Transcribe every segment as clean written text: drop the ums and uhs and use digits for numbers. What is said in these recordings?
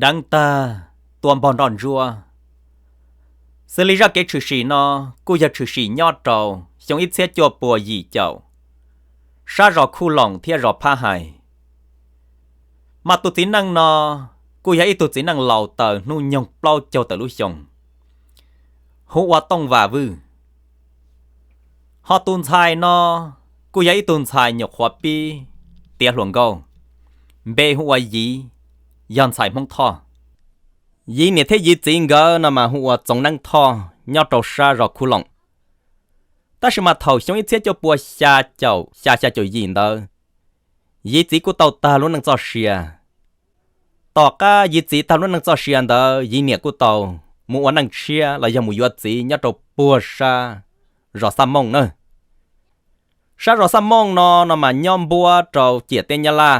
ดังตาตัวบอนรอนรัวสลิรักเกชื่อสีนอกูอยากชื่อสียอดเจ้าชงอิเสียจัวปัวยี่เจ้าชารอคู่หล่องเที่ยรอผ้าหายมาตุสินังนอกูอยากอีตุสินังเหล่าเตอนู่ยงเปล่าเจ้าแต่ลุชงหัวต้องว่าวือฮอตุนชายนอกูอยากอีตุนชายหยกหัวปีเตี้ยหลวงกงเบหัวยียันใส่มงท่อยีเนี่ยเทยีจริงก็นำมาหัวจงนั่งท่อยอดเราชารอคู่หลงแต่สมาเท่าชงอีเสียเจ้าปัวชาเจ้ายินเด้อยีจีกูเต่าตาลุ้นนังจอเชียต่อก้ายีจีตาลุ้นนังจอเชียเด้อยีเนี่ยกูเต่ามัวนังเชียแล้วยังมัวยัวจียอดเราปัวชารอซ้ำมงเนอะชารอซ้ำมงนอนำมาย่อมบัวเราเจียเตญลา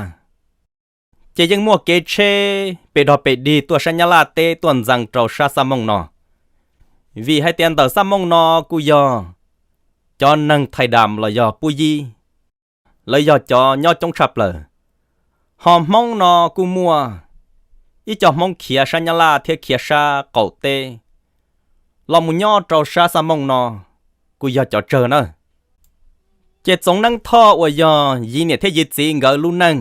จะยังมัวเกเชไปดอไปดีตัวชัญลาเตตัวจังเจ้าชาซ้ำมงนอวีให้เตียนเตอซ้ำมงนอกูยอจอนังไทยดำเลยยอปุยีเลยยอจอยอจงฉับเลยหอมมงนอกูมัวอีจอมงเขียชัญลาเทเขียชาเก่าเตลอมุยอเจ้าชาซ้ำมงนอกูยอจอเจอเนอะเจ็ดสงนั่งท่ออวยยอยีเนี่ยเทยิดจีเงาลุ่นนั่ง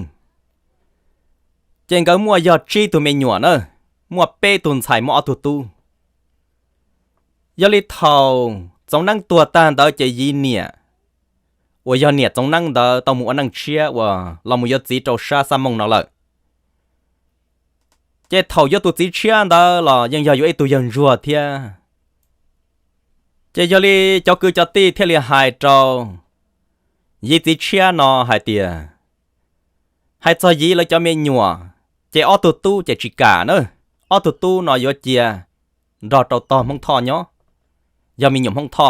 เจงก็มัวยอดชีตัวเมียหนวเนอะมัวเป้ตุนใส่มัวตัวตู้ยอลิเท่าจงนั่งตัวตาเดาเจยีเนี่ยว่ายอเนี่ยจงนั่งเดาตอมัวนั่งเชียว่าเรามัวยอดจีเจ้าชาซ้ำมงนอเลยเจเท่ายอดตัวจีเชียเดาหล่อยังยออยู่ไอตัวยังรัวเทียเจยอลิเจ้าคือเจ้าตีเทเลียหายเจ้ายีจีเชียนอหายเตียหายเจ้ายีเลยเจ้าเมียหนวเจออตัวตู้เจจิกาเนอะอตัวตู้นอยเจียรอเต่าต่อมงท่อเนาะยามีหยุ่มมงท่อ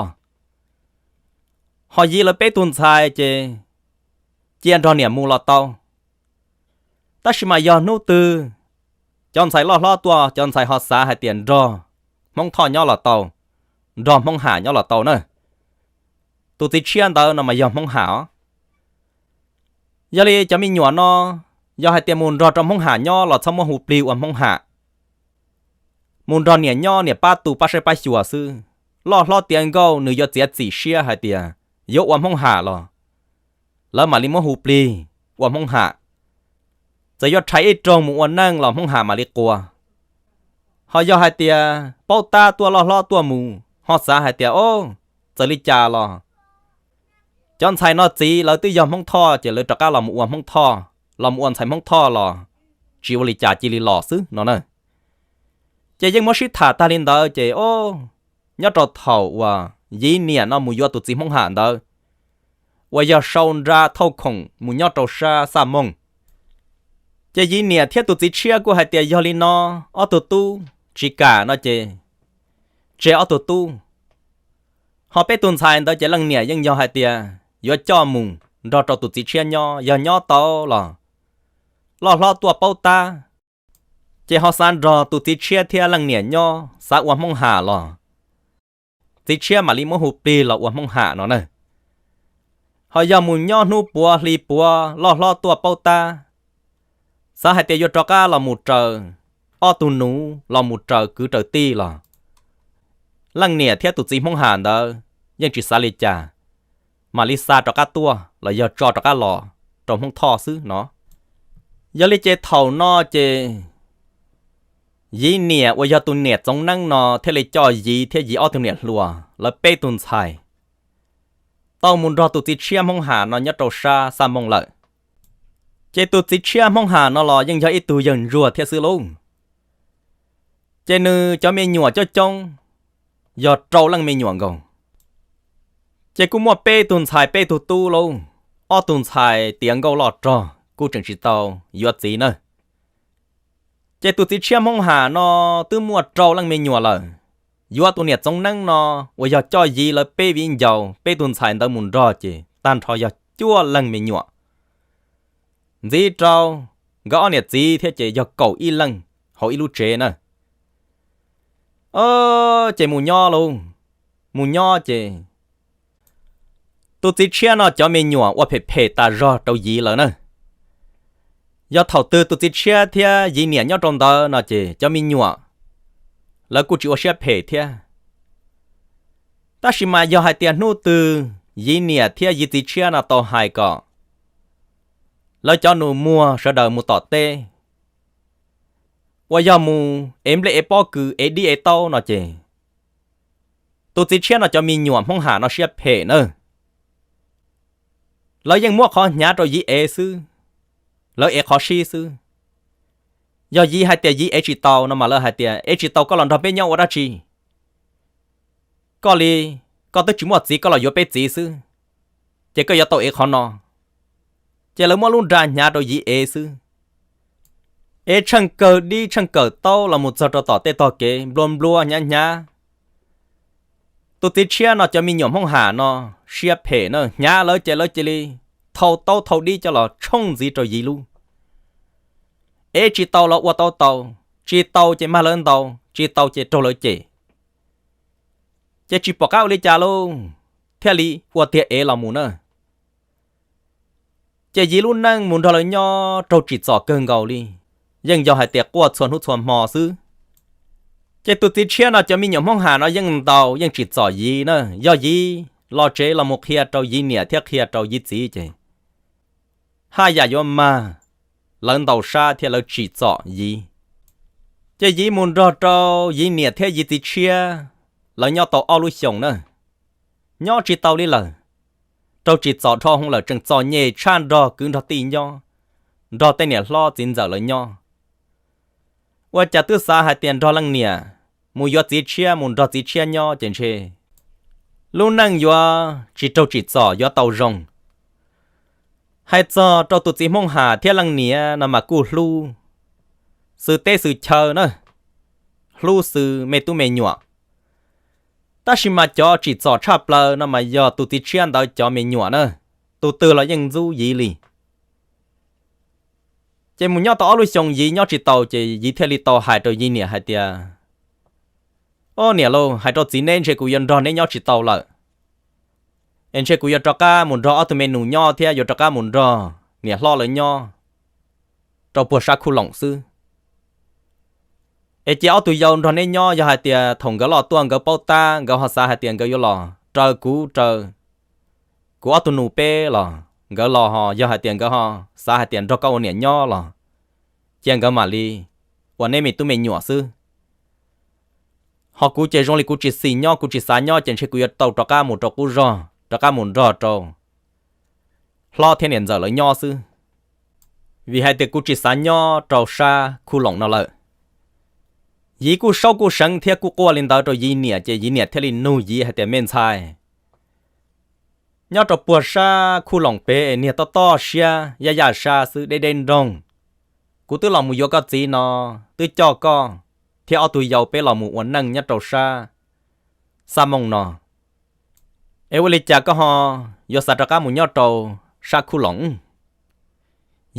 หอยีเลยเป้ตุนชายเจียนรอเนี่ยมูลอเต่าแต่ชิมายอนู่ตือจอนใส่ล่อตัวจอนใส่หอสาให้เตียนรอมงท่อเนาะลอเต่ารอมงหาเนาะลอเต่าเนอะตัวติเชียนเต่านำมายอมงหายาลีจะมีหนวเนาะยอให้เตียมูลรอจอมห้องหาย่อหลอดสมหูปลิวห้องหามูลรอเนี่ยย่อเนี่ยป้าตูป้าใช้ป้าชัวซื้อล่อเตียงก็หนึ่งยอดเสียจีเชียให้เตียยกห้องหาหรอแล้วมาลิมหูปลีห้องหาจะยอดใช้ไอ้ตรงหมู่นั่งหลอห้องหามาลิกัวหอยอให้เตียเป้าตาตัวล่อตัวหมูหอดสาให้เตียโอ้จะลิจาหรอจอนใส่นอจีแล้วตื้อยอมห้องท่อเจเลยตะก้าหลอมอ้วนห้องท่อหลอมอ้วนใส่ห้องท่อหรอจิวลิจ่าจิลิหล่อซื้อเนาะเนอะเจยังมอชิถาตาลินเดอเจโอ้ยอดเราเท่าว่ายีเนี่ยนอมูยอตุจีห้องหานเดอว่ายอชาวราเท่าคงมูยอดเราชาสามมงเจยีเนี่ยเทียตุจีเชียกูให้เตียยอลินออตุตูจิกาเนาะเจอตุตูhọ bé tuần sai đó chỉ lần nè nhưng do hai tia do cho mùng đó trâu tụt chỉ chia nhau do nhau to lo tua bao ta chỉ họ san đó tụt chỉ chia theo lần nè nhau xã uam mong hà chỉ chia mà li mong hụt đi là uam mong hà nó này họ do mùng nhau nu bùa li bùa lo tua bao ta xã hai tia do trâu cá là một trời o tu nú là một trời cứ trời ti là lần nè theo tụt chỉ mong hà đóยังจิตสาลิจามาลิซาตอกาตัวแล้วยอจอตอกาหล่อตรงห้องท่อซื้อเนาะยาลิเจเท่านอเจยีเนี่ยว่ายาตุนเนี่ยจงนั่งนอเทเลจอยีเทยีออตุนเนี่ยลัวแล้วเป้ตุนชายต้องมุนรอตุจิเชียมห้องหานอยโตชาสามมงเลยเจตุจิเชียมห้องหานอลอยังยออีตูยังรัวเทซื้อลงเจนือจะมีหนัวเจ้าจงยอดโจลังมีหนัวกงเจ้ากูมัวเป้ตุนชายเป้ตุตู้ลงอ้อตุนชายเตียงก็หลอดจอกูจึงชิตายอดจีเนอะเจ้าตุจิเชียมห้องหานอตื้อมัวโจลังมีหนัวเลยยอดตัวเนี่ยจงนั่งนอว่ายอดจ้อยยีเลยเป้วิ่งยาวเป้ตุนชายเติมมุนรอเจตันทอยอดจั่วลังมีหนัวจีเจ้าก็อ้อเนี่ยจีเท่เจยอดเก่าอีลังเขาอีลูเจเนอะเจมูย่อลงมูย่อเจตัวจีเชียนอจะมีหนัวว่าเพ่ตารอเตายีแล้วเนอะ ยอเท่าตื้อตุจิเชียเทียยีเนี่ยยอตรงเตอน่ะเจจะมีหนัวแล้วกูจิว่าเชียเพเทียตาชิมายอให้เตียนู่ตื้อยีเนี่ยเทียยีจิเชียน่ะต่อหายก่อแล้วจอหนูมัวเสดอมูต่อเตว่ายอมูเอ็มเลเอปอคือเอดีเอโตน่ะเจตุจิเชียน่ะจะมีหนัวห้องหาน่ะเชียเพเนอะแล้วยังมัวขอหยาตัวยีเอซื้อแล้วเอขอชีซื้อยอยีให้เตียยีเอจิตอนะมาแล้วให้เตียเอจิตอก็หลอนทำเป็นยังวะราชีก็เลยก็ตัวจุ่มจีก็หลอนยอเปจีซื้อเจก็ยอตัวเอขอนอเจแล้วมัวลุ่นดานหยาตัวยีเอซื้อเอช่างเกิดดีช่างเกิดโตเราหมดจะต่อเตต่อเกบลมบัวหยาตัวติเชียเนาะจะมีหย่อมห้องหาเนาะเชียเพเนาะหยาเลยเจเลยเจลีเท่าโตเท่าดีจะหล่อช่องจีตัวยีลูเอจีเตาเราว่าเตาจีเตาเจมาเลินเตาจีเตาเจโตเลยเจจีปอกเอาเลยจ้าลูเทียลีว่าเทียเอเราหมูเนอะเจยีลูนั่งหมุนทะเลยย่อโตจีจ่อเกินเกาลียังยอให้เตียกวดส่วนหุส่วนหมอซื้อเจตุติเชียน่ะจะมีหย่อมห้องหาเนาะยังเตายังจีจ่อยีเนอะย่อยีรอเจเราหมกเฮียเตายีเนี่ยเทียเฮียเตายีจีเจห้าอย่ายอมมาหลังเตาชาเทียเราจีจ่อยีเจยีมุนรอเตายีเนี่ยเทียยีติเชียแล้วย่อเตาเอาลุชงเนอะย่อจีเตานี่เลยเตาจีจ่อทอห้องเลยจังจ่อเย่ชานรอกึ่งทอตีย่อรอแต่เนี่ยล่อจินเจอเลยย่อว่าจะตื้อสาหายเตียนรอลังเนี่ยมูยอจีเชียมุนรอจีเชียย่อเจนเชลูนั่งยัวจีเตาจีจ่อยอเตาจงให้จอเตาตุจีมงหาเทียลังเนี่ยนำมากู้ลูสื่อเตสื่อเชอเนอะลูสื่อเมตุเมญัวตาชิมาจอจีจ่อชาเปลนำมายอตุติเชียนดอยจอเมญัวเนอะตุตือเรายังจูยีลีเจมุญยอต่อลุยชงยียอจีเตาเจยีเทลีเตาหายตัวยีเนี่ยหายเตียโอ้เนี่ยโลหายตัวจีเน่นเชกุยันรอเนยอจีเตาละเอ็นเชกุยตระก้ามุนรออัตเมนูย่อเทียยตระก้ามุนรอเนี่ยล่อเลยย่อตัวปวดชักคุหลงซื้อเอเจ้าตัวยาวรอเนยย่อยาหายเตียถงก็ล่อตัวก็เป้าตาก็หัสาหายเตียก็ยล่อเจอกูอัตนูเป้ล่อก็ล่อหอยาหายเตียก็หอสาหายเตียรอก็เนี่ยย่อล่อเจียงก็มาลีวันนี้มีตุ้มเมญัวซื้อหอกูเจจงลีกูจิสีย่อกูจิสาย่อเจนเชกุยเตาตระก้ามุนตระกูรอตระก้ามุนรอโจล่อเทียนเห็นเจอเลยย่อซื้อvì hai tiệcกูจิสาย่อโจชาคูหลงนั่นเลยยีกูเศร้ากูสังเทียกูกลัวลินดาวโจยีเนี่ยเจยีเนี่ยเทลินนูยีให้แต่เมนชายย่อโจปวดชาคูหลงเปเนี่ยต่อเชียยาชาซื้อได้เด่นดงกูตื้อหลงมูยก็จีนอตื้อจอก็เที่ยวเอาตัวยาวเปหลงมูวันนั่งย่อโจชาสามงนอเอวลิจาก็หอยศาสตร์ก้ามุญยอดโตชาคุหลง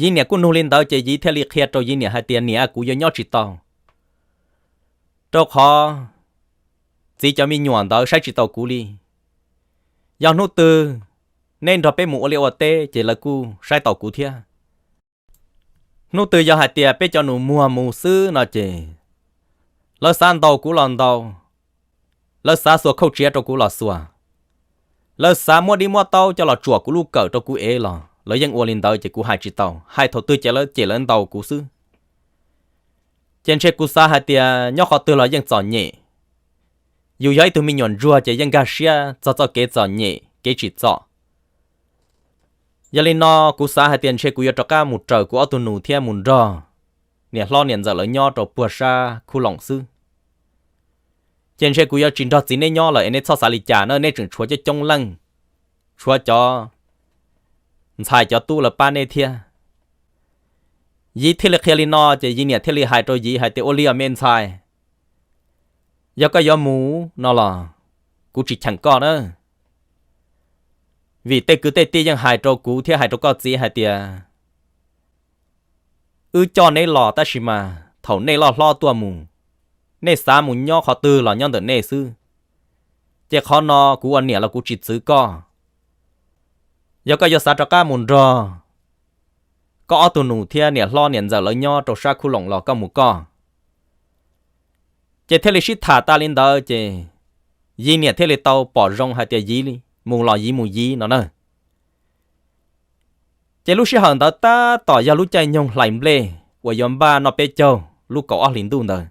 ยีเนี่ยกูนูลินดาวเจยีเทลิเคียโตยีเนี่ยให้เตียนเนี่ยกูยอดจิตตอโตขอจีจะมีหยวนดาวใช้จิตตอกูลียาวนู้ตือเน้นทอเปหมูอเลียวเตเจละกูใช้ต่อกูเทียนู้ตือยาวให้เตียเปจอหนูมัวมูซื้อน่ะเจแล้วสานดาวกูหลอนดาวแล้วสาสัวเข้าเจียโตกูหลอสัวแล้วสามมัวดีมัวเต้าจะหลอจั่วกูลูกเกิดตัวกูเอหรอแล้วยังอวลินเตอร์จะกูหายจิตเต้าให้ถอดตื้อเจริญเจริญเต้ากูซื้อเจนเชกูซาหายเตียย่อขอตื้อหลอยังจ่อเน่อยู่ย้อยตัวมีหย่อนรัวจะยังกาเชียจ่อเกจ่อเน่เกจิตจ่อยาลินอกูซาหายเตียนเชกูยอตระก้าหมุดเจอกูเอาตัวหนูเทียมุนรอเนี่ยล้อเนี่ยจะเลยย่อตัวปัวชาคูหลงซื้อเจนเชกูยอจินทอจีเน่ย่อเลยเอเนชอสาลิจาเนเนจึงชัวจะจงลังชัวจอชายจอตู้ละป้าเนเทียยีเทเลเคลินอจะยีเนี่ยเทเลไฮโตยีไฮเตโอเลียเมนชายยอก็ยอหมูนอล่ะกูจิฉังก่อนเนอะvì tê cứ tê têยังหายโตกูเทียหายโตก็จีหายเตียจอในหล่อตาชิมาเถ่าในหล่อล่อตัวหมูในสามหมุนย่อขอตื้อหล่อย่อเดินเนซื้อเจ้าขอนอกูอันเนี่ยแล้วกูจิตซื้อก็ยอก็ยอสาตระก้าหมุนรอ ก็เอาตัวหนูเทียเนี่ยล้อเนี่ยจะเลยย่อตัวชาคู่หลงเราก็หมู่ก็เจเทเลชิตาตาลินเดอเจยีเนี่ยเทเลเตาปอดรงหาเตียยีลิหมู่หล่อยีหมู่ยีเนาะเนอะเจลูกชิหันเดอตาต่อยาลูกใจยงไหลมเล่ว่ายอมบ้านอเปเจ้าลูกเกาะลินดูเนอะ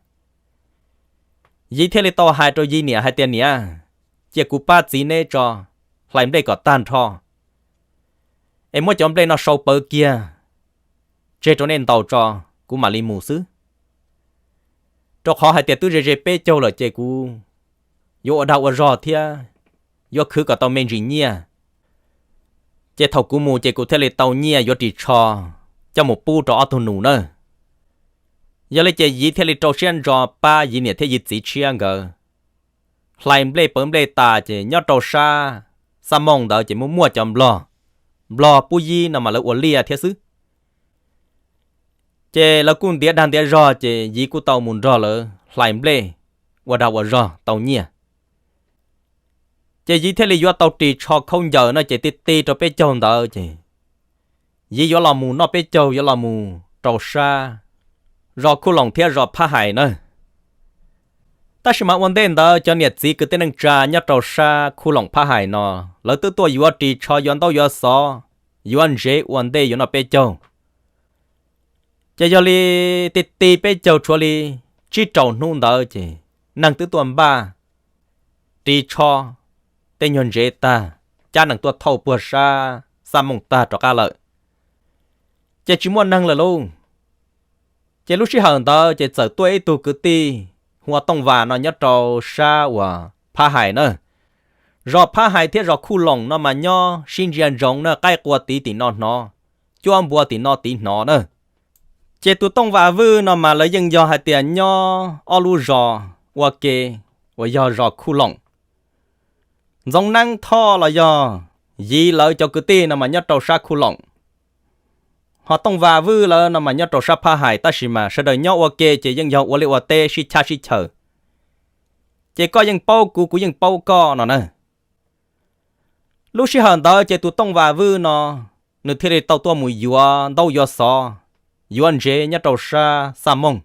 ยีเทเลเตาหายตัวยีเนี่ยหายเตียเนี่ยเจกูป้าจีเนจอไหลมเล่ก็ต้านทอเอ็มว่าจอมเล่นอโชเปอร์เกียเจตัวเน้นเตาจอกูมาลีหมู่ซื้อจอขอหายเตียตู้เจเป้เจ้าเลยเจกูโยดาวรอเทียโยคือกับเตาเมนจิเนียเจเท่ากูมูเจกูเทเลเตาเนียโยติชอจะหมูปูจออัตหนูเนอะยาเลยเจยีเทเลโตเชียนจอป้ายีเนี่ยเทยิสีเชียงเกอไหลมเล่เปิมเล่ตาเจยอดโตชาสมองเดาเจมั่วจำบลอปูยีนำมาเลยอวเลียเทียซื้อเจแล้วกุนเดียดันเดียรอเจยีกูเตามุนรอเลยไหลมเล่ว่าดาวรอเตาเนียเจยีเทเลยยัวเตาตีชอเขาเยอะนะเจตีตัวเป้เจ้าเดาเจยียัวลามูนอเป้เจ้ายัวลามูโตชารอคู่หลงเทียรอผ้าหายเนอะแต่สมัยวันเดินเดอจะเนี่ยจีคือเต้นจายัดโตชาคู่หลงผ้าหายนอแล้วตัวยัวตีชอยันเต้ายัวซอยันเจวันเดยันอเป้เจ้าเจยอลีตีเป้เจ้าชัวลีจีเจ้านู่นเดอเจนั่งตัวบ้าตีชอเต้นยันเจตาจ้าหนังตัวเท่าปัวชาสามงตาจอกาเลยเจจิมวนนั่งเลยลุงเจลูกชิหันเดอเจเจอตัวไอ้ตัวกึตีหัวต้องวานอนยัดโตชาว่าผ้าหายเนอะรอผ้าหายเทียรอคู่หลงนอมาย่อชินเจียนจงเนอะใกล้กว่าตีนอนจ้วมบัวตีนอเนอะเจตัวต้องวาวือนอมาเลยยังยอหาเตียนย่ออลูรอว่าเกว่ายอรอคู่หลงจงนั่งท่อละยอยีเลยเจ้ากึตีนอมายัดโตชาคู่หลงhọ tông và vư là nằm mà nhớ trò sắp phá hại ta xí mà sẽ đợi nhau ok chỉ dân giàu ở liệu tê xí cha xí chờ chỉ có dân bao cú dân bao co nó nè lúc xí hận đó chỉ tụ tông và vư nó nửa thế tàu tua mùi dùa đâu dùa sò dùa dễ nhớ trò sa sa mông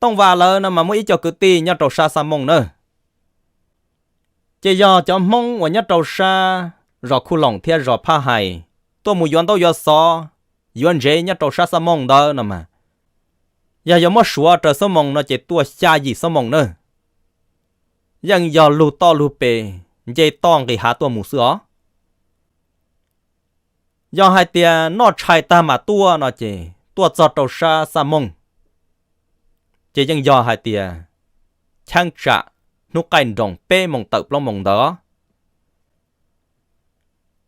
tông và là nằm mà mỗi cho cứ ti nhớ trò sa mông nữa chỉ do cho mông và nhớ trò sa rồi khu lòng thế rồi phá hạiตัวหมูย้อนตัวย้อนซอย้อนเจเนี่ยตัวชาสมองเด้อนะมาอย่ามาชัวเจอสมองนะเจตัวชายีสมองเนอะยังอย่าลูต่อลูเปเจต้องไปหาตัวหมูเสือย่าให้เตียนอชายตามาตัวนะเจตัวจอตัวชาสมองเจยังอย่าให้เตียช่างจะนุกไก่ดงเป้มองเติบลงมองเด้อ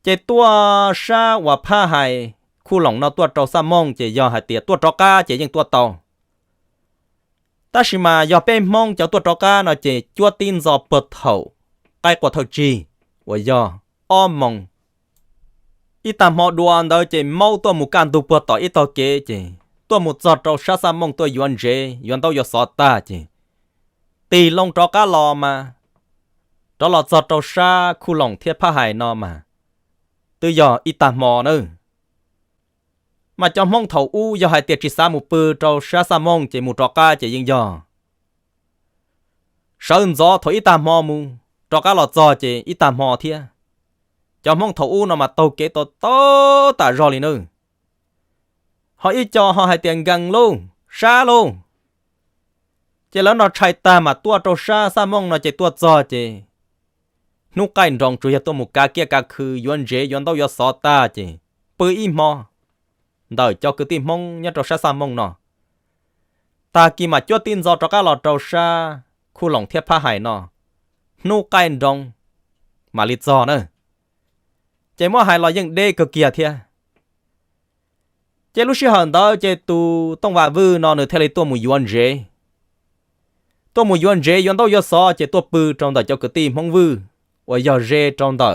เจตัวชาว่าผ้าหายคู่หลงนอตัวเจ้าสามองเจยอหาเตียตัวจอกาเจยังตัวเตาตาชิมายอเป้มองเจ้าตัวจอกาเนาะเจจัวตีนจอเปิดเถ่าใกล้กว่าเท่าจีว่ายออ้อมมองอีตามหอดวนเดอเจเมาตัวหมูการดูเปิดต่ออีต่อเกเจตัวหมูจอดเจ้าชาสามองตัวยวนเจยวนเต้ายอสอตาเจตีลงจอกาลอมาจอหลอดจอดเจ้าชาคู่หลงเทียผ้าหายนอมาตัวยออีตามอเนอะมาจอมห้องเถาอู้ยอหายเตียจิสามูปือเจ้าชาสามองเจมูจอกาเจยิงยอเชิญจอถอยอีตามอมูจอกาหลอดจอเจอีตามอเทียจอมห้องเถาอู้นอมาโตเกโตโตตารอลีเนอหออีจอหอหายเตียงกังลงชาลงเจแล้วนอชายตามาตัวเจ้าชาสามองนอเจตัวจอเจนุกไก่รองจุยตัวหมูกาเกียกาคือยวนเจยวนเต้ายอสอตาเจปืนอีมอเดยเจ้าคือตีมงยัดเราชาสามงเนาะตากีมาจวดตีนจอจอกาหลอดเราชาคู่หลงเทียบผ้าหายเนาะนุกไก่รองมาลิจอเนอะเจมั่วหายลอยยังเด็กเกียเทียเจลูชิหันเดอเจตูต้องว่าวือนอนเนอเทเลตัวหมูยวนเจตัวหมูยวนเจยวนเต้ายอสอเจตัวปืนตรงเดยเจ้าคือตีมงวือว่ายอเจจงเดอ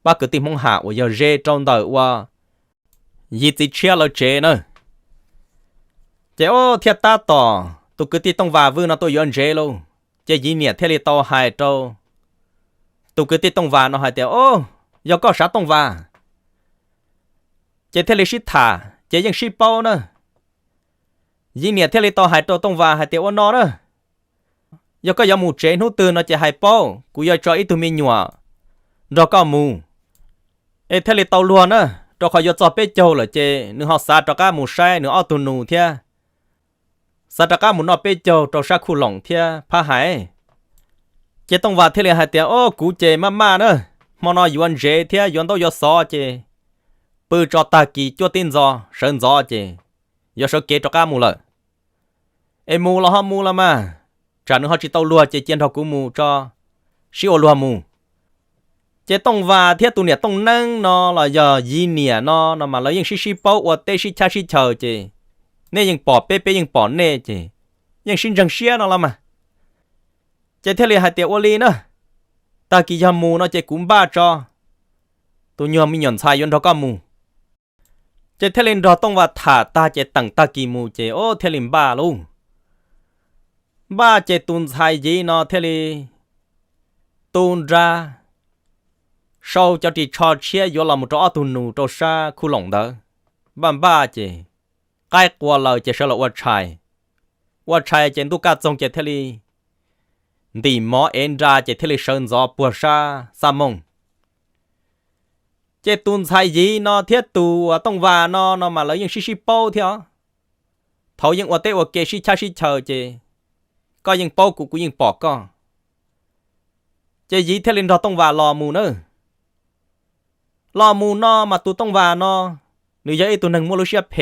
ป้าคือตีมงหาว่ายอเจจงเดอว่ายีติเชียเราเจเนอะเจโอเทียตาต่อตุคือตีต้องว่าวืนตัวยอนเจโลเจยีเนี่ยเทเลโตหายโตตุคือตีต้องว่าเนาะหายแต่โอยอก็ชาต้องว่าเจ เทเลชิตาเจยังชิเป้าเนอะยิงเนี่ยเทเลต่อหายตัวต้องว่าหายเตวอนอเนอะยก็ยามูเจนูตื่นเนาะจะหายเป้ากูยาจออีตุมีหนัวดอกก็มูเทเลเตาลัวเนอะดอกขอยจอเป้โจเหรอเจนึฮอซาดอกก็มูใช้นึออตุนูเทียซาดอกก็มูนอเป้โจดอกชักคู่หลงเทียพาหายเจต้องว่าเทเลหายเตียโอ้กูเจมาเนอะมอนอยวนเจเทียยวนโตยซอเจปืจอตากีจัวตินจอเชิญจอเจยอสเกตอกามูละมูละฮอมูละมาจานึฮอจิเตาลัวเจเจียนทอกูมูจอชิโอลัวมูเจต้องว่าเทียตุเนี่ยต้องนั่งนอละยอยีเนี่ยนอมาแล้วยังชิเป้าอวเตชิชาชิเชอเจเนี่ยยังปอเป๊ยังปอเน่เจยังชินจังเชียนอละมาเจเทเลหาเตียวลีนะตากียามูเนาะเจกุมบ้าจอตัวยอมมีหย่อนชายยนทอกามูเจเทเลนรอต้องว่าถาตาเจตั้งตากีมูเจโอเทลิมบ้าลุงบ้าเจตุนชายยีเนาะเทเลตุนราชาวจะติชอเชียยอลามุตอตุนูโตชาคุหลงเดบ้าเจใกล้กว่าเราเจชะละวัดชัยเจนตุกาจงเจเทลีดีหมอเอ็นดาเจเทลีเชิญจอปัวชาสามงเจตุนชายยีนอเทียตัวต้องว่านอมาแล้วยังชิเป้าเถอะเขายังอวเตอเกชิชาชิเชอเจก็ยังเป้ากูยังปอกก็เจยีเทลินรอต้องว่ารอมูเนอรอมูนอมาตูต้องว่านอหรือยังไอตัวหนึ่งมัวลุเชียเพ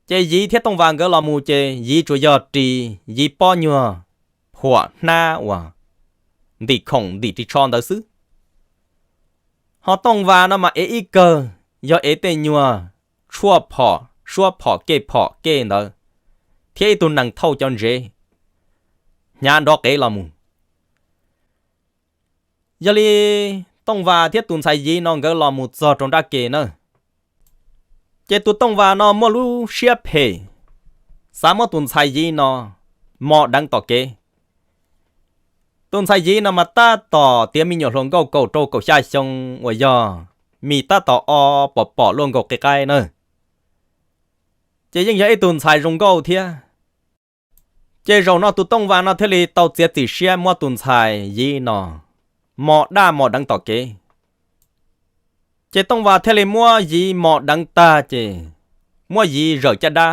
เจยีเทียต้องว่างก็รอมูเจยีจัวยอดียีป้อญัวหัวหน้าว่ะดีของดีที่ชอนเดอซื้อhọต้องว่านะมาอีกยอเตญัวชั่วพอเกเนอเทียตุนังเท่าจอนเจญานดอกเกลามูยาลีต้องว่าเทียตุนไซยีน้องก็ลามูจอตรงดาเกเนอเจตุต้องว่านอมลูเชียเพสามตุนไซยีนอหมอดังต่อเกตุนไซยีนมาตาต่อเตียมีหยดลงโกโตชาชงว่ายอมีตาต่อปอลงโกใกล้ๆเนอเจยังยังไอตุนไซลงโกเทียเจเรานอตุต้องว่านอเทลีเตาเจียติเชียมัวตุนไซยีนอหมอด้าหมอดังต่อเกเจต้องว่าเทเลมัวยีหมอดังตาเจมัวยีเหรอจะดา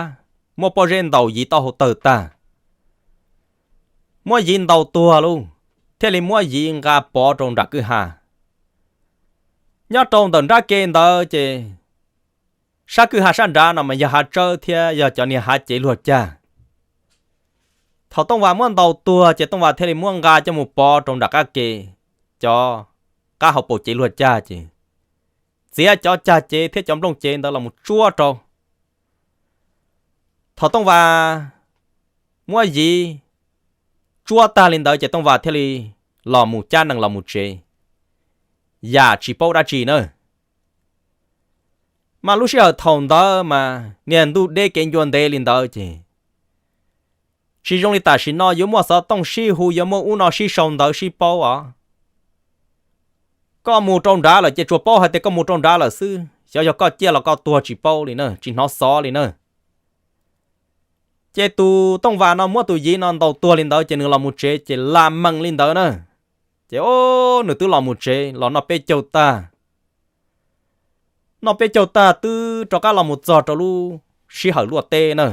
มัวปอเรนเตายีต่อหเตอตามัวยีนเตาตัวลูเทเลมัวยีงกาปอตรงดักคือหายอดตรงตนดักเกนเตอเจชักคือหาชันดานมันอย่าหาเจอเทียอย่าจะเนี่ยหาเจลวดจ้าเขาต้องว่าม้วนเตาตัวเจต้องว่าเทเลมัวงกาจมูกปอตรงดักเกจอกาเขาปวดเจลวดจ้าเจเสียจอจ่าเจเทจอมลงเจนตลอดมุจั่วตรงเขาต้องว่ามัวยีจั่วตาลินเดอจะต้องว่าเทลีหล่อมูจ้านังหล่อมูเจอย่าจีโปดาจีเนอมาลุเชียทองเดอมาเนียนดูเด็กเกนยวนเดลินเดอเจชีจงลิตาชินอยมัวซอต้องชีหูยมัวอุนอชีชงเดอชีโปอ่ะก็มูตรงดาเลยเจจัวโป้ให้แต่ก็มูตรงดาเลยซื้อเสียก็เจียแล้วก็ตัวจีโป้เลยเนอะจีนอซอเลยเนอะเจตูต้องว่านอมัวตูยีนอนตัวลินเดอเจนึงเรามูเจเจลามังลินเดอเนอะเจโอ้หนูตู้เรามูเจเรานอเปเจ้าตานอเปเจ้าตาตื้อจอก้าเรามูจอจอลูชีหาลัวเต้เนอะ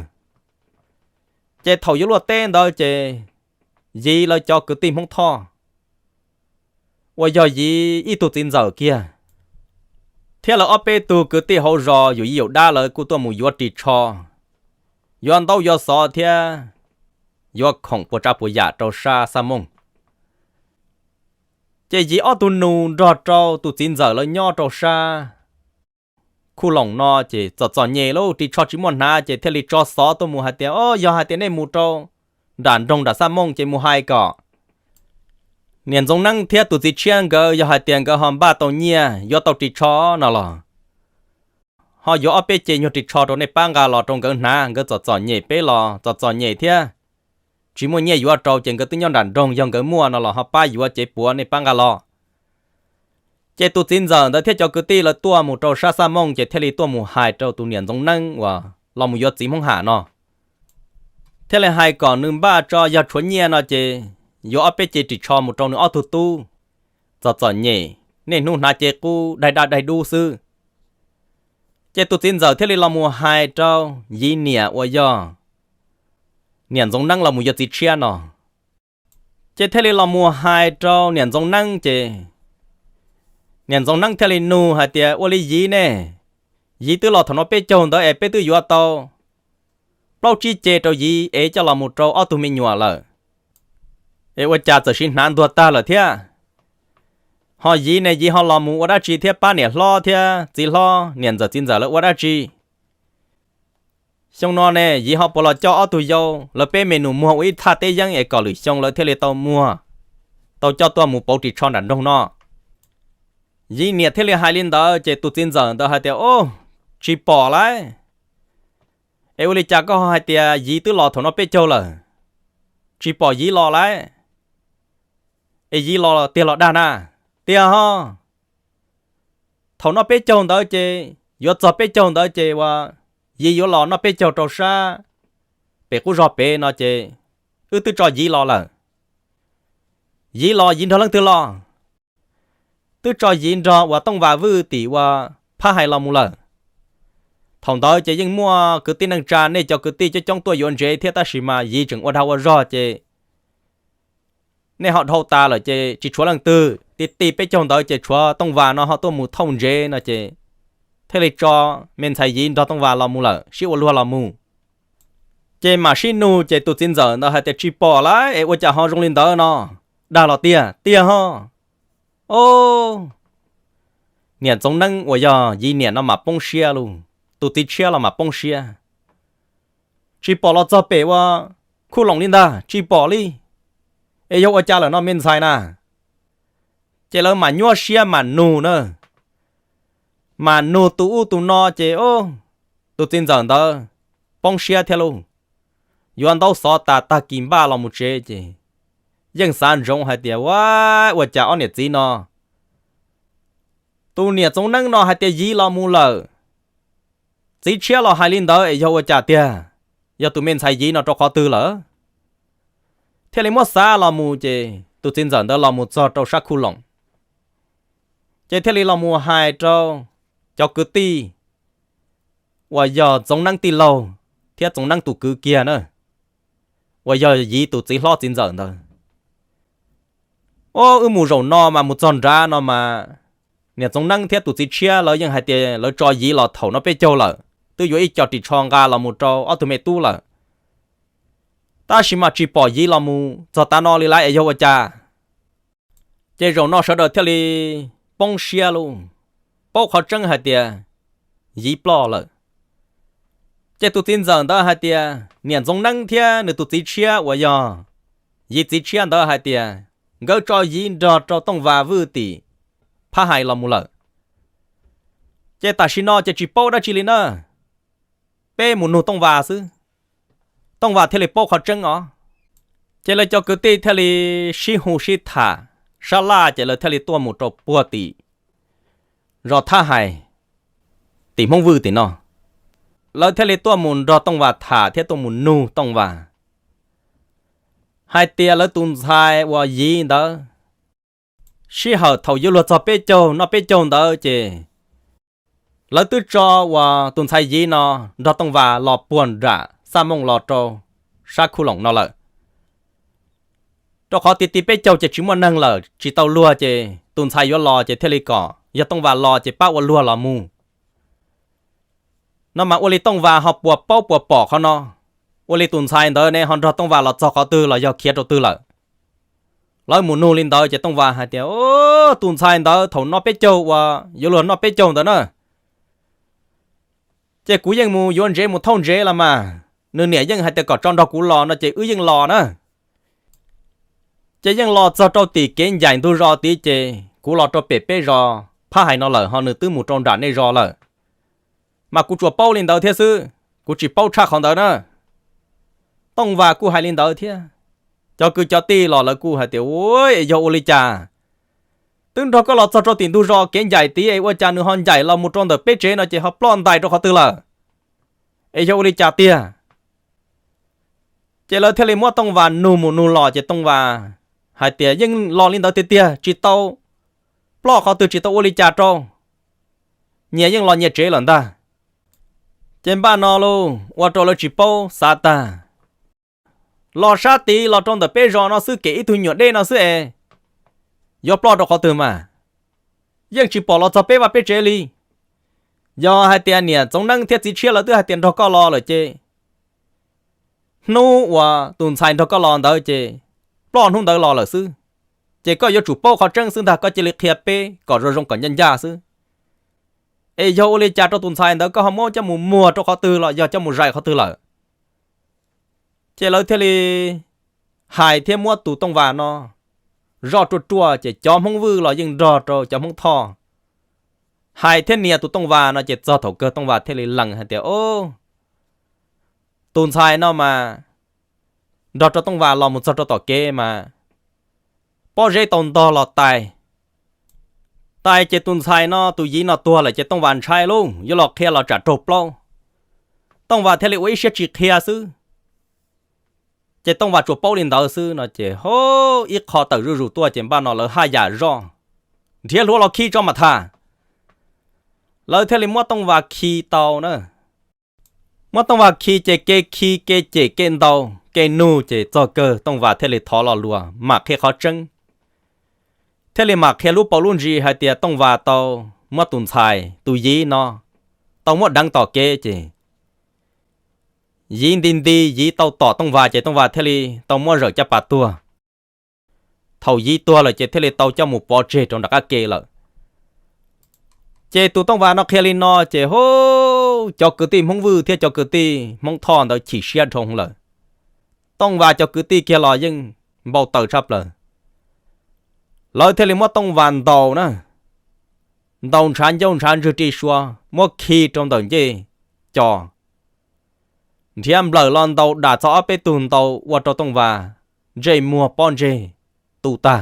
เจเท่าอยู่ลัวเต้เดอเจยีเลยจอคือตีมห้องท่อว่าย่อยอีตัวจินเจอเกียเที่ยวเราเอาไปตัวคือตีเขารออยู่ยี่ได้เลยกูตัวมูยัวติดชอย้อนเต้ายอสอเทียยอของปวดจ้าปวดยาเจ้าชาสามงเจยีอ้อตุนูรอเจ้าตัวจินเจอเลยย่อเจ้าชาคู่หลงนอเจจอเย่แล้วติดชอจิมอนนาเจเทลิจอสอตัวมูหาเตียอ้อยอหาเตียในมูเจ้าด่านดงด่าสามงเจมูไฮก่อเนียนจงนั่งเทียตุจิเชียงก็อย่าหายเตียงก็หอมบ้าตัวเนี่ยยอดตัวติดชอน่ะหรอหอยอเปเจยอดติดชอตัวในปังกาหลอตรงกันนะก็จอเย่เปหลอจอเย่เทียชิมัวเนี่ยอยู่ว่าเราเจงก็ตึ้งย้อนดันดงยังก็มั่วน่ะหรอฮะป้าอยู่ว่าเจ็บปัวในปังกาหลอเจ chế tu tin giờ đó thế cho cứ ti là tua một trâu sa sa mông chế thế li tua một hai trâu tu niệm giống năng và lòng một giọt chỉ mong hạ nó thế là hai còn nương ba cho giọt chuẩn nhẹ nó chế giọt bé chế chỉ cho một trâu nữa tu tu giọt nhẹ nên nu na chế cu đại đu sư chế tu tin giờ thế li lòng một hai trâu dĩ nhẹ và giọt niệm giống năng là một giọt chỉ chia nó chế thế li lòng một hai trâu niệm giống năng chế niệm giống năng theo li nu hai tia ô li dĩ nè dĩ tư lọ thằng nó bé chồng đó em bé tư giọt tao bao chi chế trâu dĩ ấy cho là một trâu ở tụi mình nhòa lợ ấy ô cha giờ xin nán đùa ta là thế họ dĩ này dĩ họ làm một ô đa chi thế ba nè lo thế chỉ lo niệm giờ tin giờ là ô đa chi xong nó nè dĩ họ bỏ lọ cho ở tụi dâu là bé mình nụ mua ít thà tê giang ấy có lưỡi xong là thế li tao mua tao cho tôi một bao chỉ cho đàn đông nó dĩ nhiệt thế li hai linh đó chế tụt tin giờ đó hai tia ô chỉ bỏ lại ấy ô li cha có hai tia dĩ tứ lò thằng nó bé châu là chỉ bỏ dĩ lò lại ấy dĩ lò tia lò đàn à tia ha thằng nó bé châu đó chế yo cho bé châu đó chế và dĩ yo lò nó bé châu trâu sa bé cũng rõ bé nó chế tư cho dĩ lò là dĩ lò dĩ thằng lăng tư lò tư cho dĩ cho và tông và vư tỷ và phá hại lòng mù lờ thằng đó chế nhưng mua cứ tin năng trà này cho cứ tin cho trong tuổi yuan chế thiết ta xí mà dĩ chừng ở đâu ở rõ chế nên họ thâu ta là chế chỉ chúa lăng tư tí bé trong đó chế chúa tông và nó họ tôi mù thông chế nó chế thế là cho mình thấy dĩ cho tông và lòng mù lờ xí ở luôn lòng mù chế mà xí nu chế tụt tin giờ nó hay chế chỉ bỏ lại ở chả họ rong lên đó nó đào lọ tia ha ô niệm giống năng của giờ dĩ niệm nó mà bông xia luôn tụt tí xia là mà bông xia chỉ bỏ lọ cho bé wa khu lòng lên đó chỉ bỏ đi ấy yêu ở cha là nó men sai nè chế là mà nhua xia mà nù nữa mà nù tụ nó chế ô tụt tin giờ đó bông xia theo luôn yuan đâu sợ ta kim ba lòng một chế chế dân sản rộng hai tia quá và chả ăn nhiệt gì nó tu nhiệt giống năng nó hai tia gì lo mua lợ chỉ chia lo hai linh đó ấy cho chả tia giờ tụi mình xài gì nó cho khó tư lỡ thế lấy mất xa lo mua chứ tụi tin dần đó lo mua cho sắc khu lỏng chứ thế lấy lo mua hai cho cứ ti và giờ giống năng ti lâu thế giống năng tụi cứ kia nữa và giờ gì tụi chỉ lo tin dần thôi ô mù rầu no mà một tròn ra nó mà nè giống năng thiết tụt chia lỡ nhưng hai tia lỡ cho gì lỡ thầu nó bé châu lỡ tôi vô ít cho chỉ tròn ga là một trâu ở tụi mẹ tu lỡ ta chỉ mà chỉ bỏ gì là mù cho ta nó đi lại ở đâu cha chơi rầu no sợ đời theo đi bông xia luôn bao khó chân hai tia gì bỏ lỡ chơi tụt tin rằng đó hai tia nè giống năng thiết nè tụt chia và giờ gì chia đó hai tia gỡ cho gì cho tông và vư tỷ phá hại lòng mù lợ chế ta xin nó chế chỉ bao đã chỉ lên nữa bé muốn nụ tông và sư tông và theo lịch bao khó chân ó chế là cho cứ tì theo lịch xí hù xí thả sa la chế là theo lịch tua một trò bùa tỷ rồi tha hại tỷ mong vư tỷ nó là theo lịch tua muốn rồi tông và thả theo tua muốn nụ tông và hai tia lỡ tuôn sai và gì đó xí hở thầu yêu luật cho bé châu nó bé châu đó chứ lỡ tư cho và tuôn sai gì nó đó tông và lò buồn rạ sa mông lò trâu sa khu lỏng nó lợ cho khó tí bé châu chỉ chỉ muốn nâng lợ chỉ tàu lúa chứ tuôn sai yêu lò chứ thế li cỏ giờ tông và lò chứ bao lúa lò mù nó mà ô li tông và học bùa bao bùa bỏเขาnó ô li tuần sai đó này họ tông vào là cho họ tư là do kia đầu tư là nói muốn nuôi lên đó chỉ tông vào hai tiếng ô tuần sai đó thầu nó bé châu và yêu luôn nó bé châu đó nữa chỉ cú dân mù yuan dễ một thôn dễ là mà nửa nẻ dân hai tiếng có trong đó cú lò nó chỉ dân lò nữa chỉ dân lò cho trâu tỉ kiến dài tôi rò tí chỉ cú lò cho bé bé rò phá hay nó lở họ nửa tư một trong đàn này rò lở mà cú chùa bao lên đó thế sư cú chỉ bao chắc họ đó nữa tông và cú hai lên đó thế cho cứ cho ti lò là cú hai tiểu ôi do oli cha ตึ้งเราก็รอจะตินดูรอเก่งใหญ่ตีไอ้ว่าจานึงฮอนใหญ่เรามุดตรงเดเป๊ะเจนจะเขาปล้อนได้ตัวเขาตื่นละไอ้เจ้าอุลิจ่าเตี้ยเจเราเทเลมัวต้องวานนูมูนูหล่อจะต้องวาหายเตี้ยยังรอลินเดเตี้ยจีโตปล้อเขาตื่นจีโตอุลิจ่าโตเนี่ยยังรอเนี่ยเจหลังตาเจนบ้านนอลูว่าโตเราจีโปซาตารอชาตีรอตรงเดเป๊ะรอเนาะซื้อเก๋ทุนหยดได้เนาะซื้อเอยอปล้อตัวเขาตื่นมายังจีปอเราจะเป๊ะว่าเป๊ะเจลียอให้เตียนเนี่ยจงนั่งเทียจีเชียแล้วตัวให้เตียนทอกก็รอเลยเจนู้ว่าตุนชายทอกก็รอเด้อเจปล้อนหุ่นเด้อรอเลยซื้อเจก็ยอจูโป้เขาจังซึ่งถ้าก็จะเลียเคียเป้ก็รรงกันยันยาซื้อเอยอเลยจ่าตัวตุนชายเด้อก็หมอจะหมู่มัวตัวเขาตื่นละยอจะหมู่ไรเขาตื่นละเจแล้วเทลีหายเทียมัวตู่ต้องวานเนาะรอตัวจะจอมห้องวือหรอยังรอตัวจอมห้องท่อหายเทเนียตุต้องวาเนาะจะจอถกเกอต้องวาเทเลหลังฮะเตียโอ้ตูนชายเนาะมาดอตต้องวารอมุจอต่อเกมาป้อเจตนตอหลอดตายเจตุนชายเนาะตุยีเนาะตัวเลยจะต้องวานชายลุงยหลอกเคียเราจะจบเปล่าต้องวาเทเลไว้เสียจิเคียซื้อเจต้องวาจบเป้าลินดาซื้อเนาะเจโหอีกคอตื่นรู้ตัวเจมบ้านเนาะเลยห้าอย่ารอเทียรัวเราขี้จอมาท่าเราเทเลมัวต้องว่าขี้เตาเนอะมัวต้องว่าขี้เจเกขี้เกเจเกนเตาเกนูเจจอเกอต้องว่าเทเลทอหล่อลัวหมักแค่เขาจังเทเลหมักแค่รู้เปาลุ่นจีให้เตียต้องว่าเตามัวตุนชายตุยีเนาะต้องมัวดังต่อเกเจยินดินดียีเตาต่อต้องว่าเจต้องว่าเทเลต้องมัวเหลือจะปาตัวเท่ายีตัวเลยเจเทเลเตาเจ้าหมูปอเจตรงดักเกเลยเจตูต้องว่านักเคลินนอเจโฮจอกกึตีมงวือเทียจอกกึตีมงทอนเดาฉีเชียทงเลยต้องว่าจอกกึตีเกลอยังเบาเตอชับเลยเราเทลิมว่าต้องวันเดานะเดาฉันยงฉันจะจีชัวมัวขี้ตรงเดินเจจอเทียมเบลลอนเดาด่าจอไปตุนเดาว่าเราต้องว่าเจมัวป้อนเจตูตา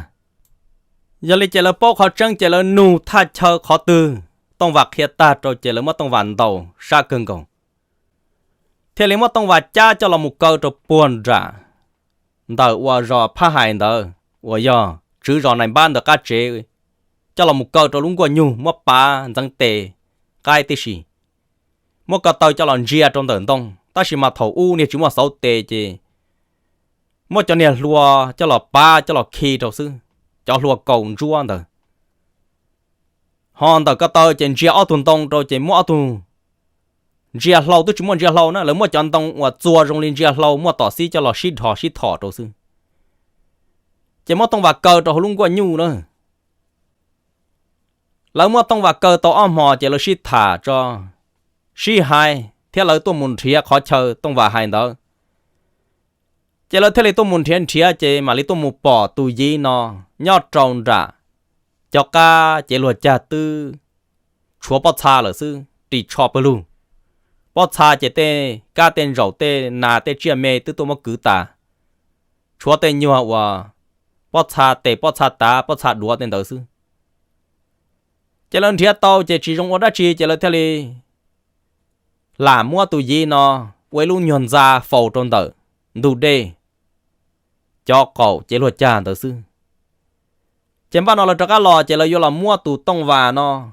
อย่าเลยเจริญโป๊เขาจังเจริญนูท่าเชอขอตือต้องว่าเคียตาโจเจริญว่าต้องวันเดาชาเกิงกงเทเลว่าต้องว่าจ้าเจ้าละมุกเกอตัวปวนจ่าเดาว่ารอผ้าหายเดาว่ายอจื้อรอในบ้านเดาก้าเจเจ้าละมุกเกอตัวลุงกว่ายูมัวป้าจังเตะใกล้ติชีมัวกะเตาเจ้าหลอนเจียตรงเดินตรงตาชิมาเถาอู้เนี่ยจิมัวเสาเตะเจมัวเจ้าเนี่ยรัวเจ้าหลอป้าเจ้าหลอขี้ตัวซื้อcho lùa cầu ruộng đó, hòn đó cái tàu trên chia tuần tông rồi trên mua tuần, chia lâu tôi chỉ muốn chia lâu nữa, lấy mua chọn tông và chùa trong liên chia lâu mua tỏ xí cho lò xít thọ rồi xứ, trên mua tông và cờ rồi luôn qua nhu nữa, lấy mua tông và cờ tàu om hò chỉ là xít thả cho, xí hai, theo lấy tôi muốn thiệt khó chờ tông và hai đó. Chỉ là thế này tôi muốn thiện thiệt chứ mà lấy tôi muốn bỏ tụi gì nó nhót tròn ra cho cả chỉ luật cha tư chúa bó xa là sư đi cho bơ luôn bó xa chỉ tê cả tên rậu tê nà tê chia mê tư tôi mà cứ ta chúa tê nhua và bó xa tê bó xa ta bó xa đùa tên đó sư chỉ là thiệt tao chỉ trong đó chỉ là thế này làm mua tụi gì nó với luôn nhon ra phầu trong đó đủ đê cho cậu chế luật cha đó sư chém vào nó là cho cá lò chế là vô là mua tụ tông và nó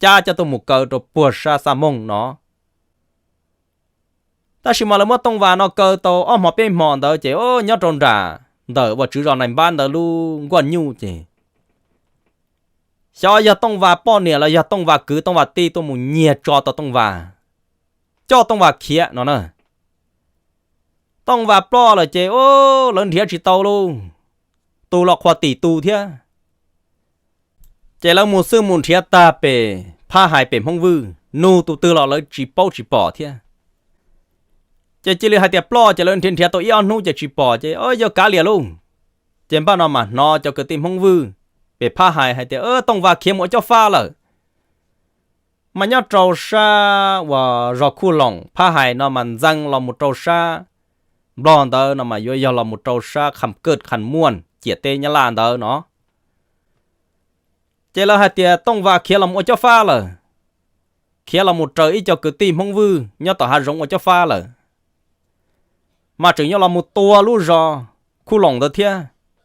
cha cho tôi một cờ rồi bùa sa sa mông nó ta chỉ mà là mua tông và nó cờ tàu ôm họ bên mòn đó chế ô nhớ tròn ra đỡ vào chữ này ban đó luôn quan nhu chế cho giờ tông và po nè là giờ tông và cứ tông và ti tôi muốn nhiệt cho tông và khía nó nè tông và plo là chế ô lớn thiệt chỉ tàu luôn tu lọc hoa tỷ tu thiệt chế là một sư một thiệt ta bể pha hại bể phong vư nu tu tư lọ lấy chỉ bỏ thiệt chế chỉ là hai tiệp plo chế lớn thiệt tôi yêu nu chế chỉ bỏ chế ôi giờ cá lìa luôn chế bao nó mà nó cho cái tim phong vư bể pha hại hai tiệp tông và kiếm mỗi cho pha là mà nhớ trâu sa và rọ khu lỏng pha hại nó mà răng là một trâu sa bòn đó nó mà yo là một trâu sa khẩm cợt khẩn muôn chia tê nhá lan đó nó chế là hai tia tông và kia là một cho pha là kia là một trời cho cứ tìm không vư nhớ tao hai giống một cho pha là mà chỉ nhớ là một tua lú rò khu lồng đó thia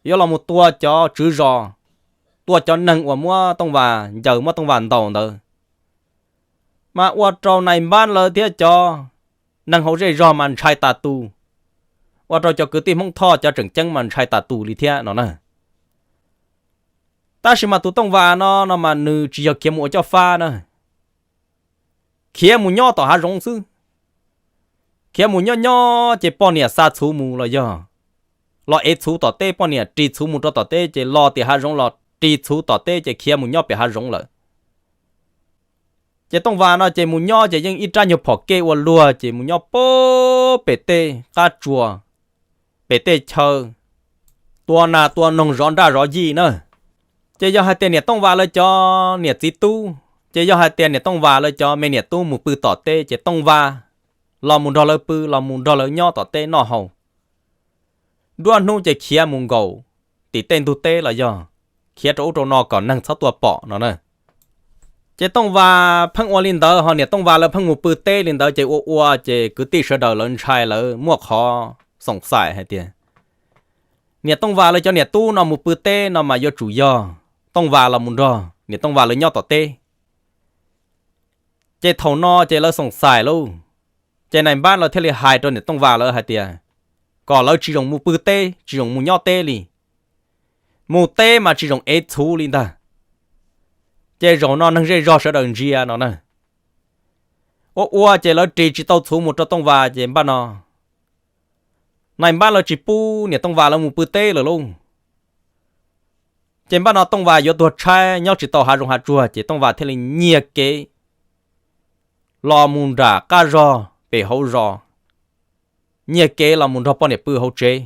nhớ là một tua cho chữ rò tua cho nâng của mua tông và giờ mua tông vàng tàu đó mà qua trâu này ban là thia cho nâng hậu dây rò mà trai tà tu qua trâu cho cứ tìm không thọ cho chừng chân mà trai tà tu đi thia nó nè ta chỉ mà tụ tông và nó mà nữ chỉ có kiếm một cho pha nữa kiếm một nhỏ tỏ hai rong sư kiếm một nhỏ chỉ bao nhiêu sát số mù là do lo ít số tỏ tê bao nhiêu trì số mù cho tỏ tê chỉ lo thì hai rong lo trì số tỏ tê chỉ kiếm một nhỏ bị hai rong lại chỉ tông và nó chỉ một nhỏ chỉ những ít ra nhiều phỏ kê và lùa chỉ một nhỏ bố bể tê cá chùa bể tê chờ tua na tua nông rón ra rõ gì nữa chế do hai tiền này tông vàoเลยcho nhiệt tí tu chế do hai tiền này tông vàoเลยcho mấy nhiệt tu một bự tỏ tê chế tông va lò một đô la bự lò một đô la nhỏ tỏ tê nọ hậu đua nu chế kia một gầu tỷ tên tu tê là do kia chỗ nọ còn năng sáu tua bỏ nó nè chế tông va phăng oa linh đỡ họ nhiệt tông va là phăng một bự tê linh đỡ chế oa chế cứ tì sờ đỡ lớn trai là mua khó sòng sải hai tiền nhiệt tông vaเลยcho nhiệt tu nó một bự tê nó mà do chủ do tông vào là muốn rồi, nhiệt tông vào là nhau tỏ tê, chế thầu no chế là sòng sài luôn, chế này ban là thế là hại rồi nhiệt tông vào là hại tiền, còn là chỉ dùng một bự tê, chỉ dùng một nhau tê li, một tê mà chỉ dùng ít số li ta, chế rồi nó nâng dây rõ sẽ đừng gì nó nè, ô chế là chỉ tàu số một cho tông vào chế ban nó, này ban là chỉ pu nhiệt tông vào là một bự tê rồi luôn. Trên bắt nó tông vào vô tuột trai nhau chỉ tàu hạ rồng hạ chùa chỉ tông vào thế là nhiệt kế lò mùn ra cá rò bể hậu rò nhiệt kế là mùn rò bao nhiêu bự hậu chế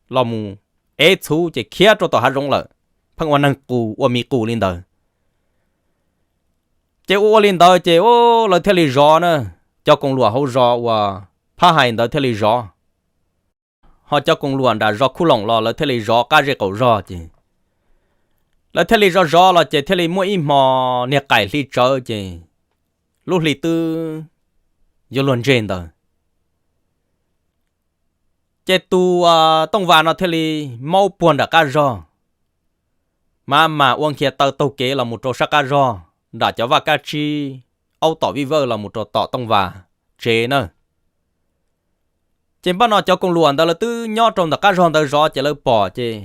lò mùn ế chú chỉ kia cho tàu hạ rồng lợi phăng quan năng cù và mi cù lên đời chế ô lên đời chế ô là thế là rò nữa cho con lùa hậu rò và phá hành đời thế là rò họ cho con lùa đã rò khu lỏng lò là thế là rò cá rê cầu rò chứ là thế li rõ là chỉ thế li mỗi mò nè cải li trở chỉ lúc li tư vô luận trên đó chỉ tu tông vào nó thế li mau buồn đã cá rõ mà uống kia tàu kế là một trò sắc cá rõ đã cho vào cá chi âu tỏ vi vơ là một trò tỏ tông vào chế nữa trên bắt nó cho con luồn đó là tư nhỏ trong đã cá rõ đó rõ chỉ là bỏ chỉ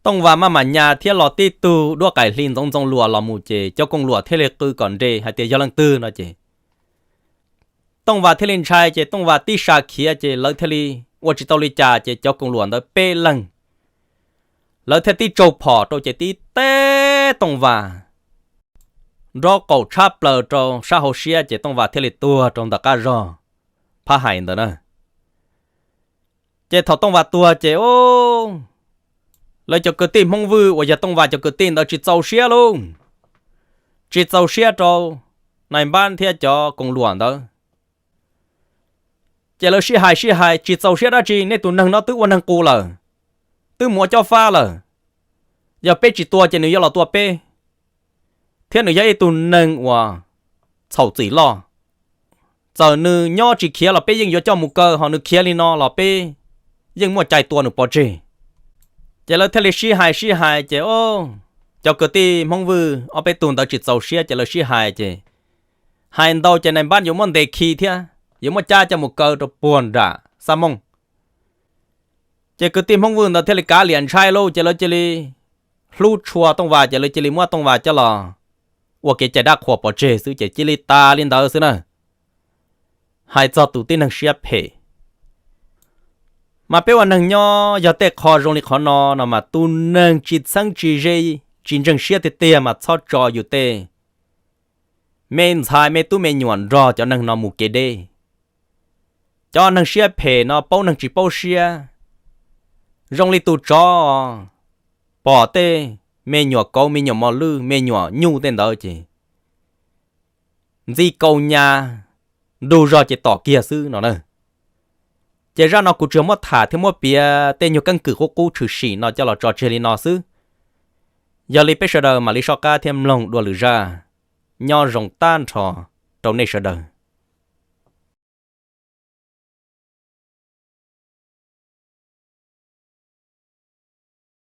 tông vào mà nhà thiết lò tê tu đua cải linh giống lùa lò mù chè cho công lùa thiết lệ cư còn rê hay tiền do lăng tư nó chè tông vào thiết linh trai chè tông vào tí sa khía chè lỡ thiết li ô chỉ tao li trà chè cho công lùa đó bê lăng lỡ thiết tí trâu phò trâu chè tí té tông vào rô cầu chắp lờ trâu sa hồ xia chè tông vào thiết li tua trong đặc cá rô phá hành đó nè chè thọ tông vào tua chè ô lấy cho cái tin mong vui và giờ tông vào cho cái tin đó chỉ giàu xe luôn chỉ giàu xe cho này ban theo cho công luận đó chỉ là xe hai chỉ giàu xe đó chỉ nên tụi nâng nó tự quan năng cô là tự mua cho pha là giờ bé chỉ tua chỉ nữa là tua bé thế nữa giờ tụi nâng và sầu chỉ lo giờ nữa nhỏ chỉ kia là bé nhưng giờ cho một cơ họ nữa kia lên nó là bé nhưng mua chạy tua nữa bỏ chơi chỉ là thế là sĩ hài chỉ ô cho cái ti mong vư ở bên tuần tao chỉ giàu xe chỉ là sĩ hài chỉ hai đầu chỉ này bán dùng món đề khí thia dùng món cha cho một cơ rồi buồn ra sa mong chỉ cái ti mong vư tao thế là cá liền trai lâu chỉ là lưu chùa tông vào chỉ là mua tông vào cho là ô cái chỉ đã khỏa bỏ chế xứ chỉ là ta liên đầu xứ nè hai cho tụi tin năng xếp hệ mà béวันนึงย่อจะเตะคอรงลิคอนอมาตูนึงจิตสังจีเจจินจังเชียเตะมาชอจออยู่เตเมนชายเมตุเมหยวนรอจะนังนอมูเกเดจอนังเชียเพนอเป้านังจีเป้าเชียรงลิตูจอปอเตเมหยวนเกาเมหยวนมอลือเมหยวนยูเต้นเดอจีจีเกาญาดูรอจะต่อเกียซื้อเนาะเนอะchỉ ra nó cũng chưa mất thả thêm một bia tên nhiều căn cứ của cô trừ sĩ nó cho là trò chơi nó xứ giờ li pe sợ mà li so ca thêm lòng đùa lử ra nho rồng tan trò trâu nê sợ đời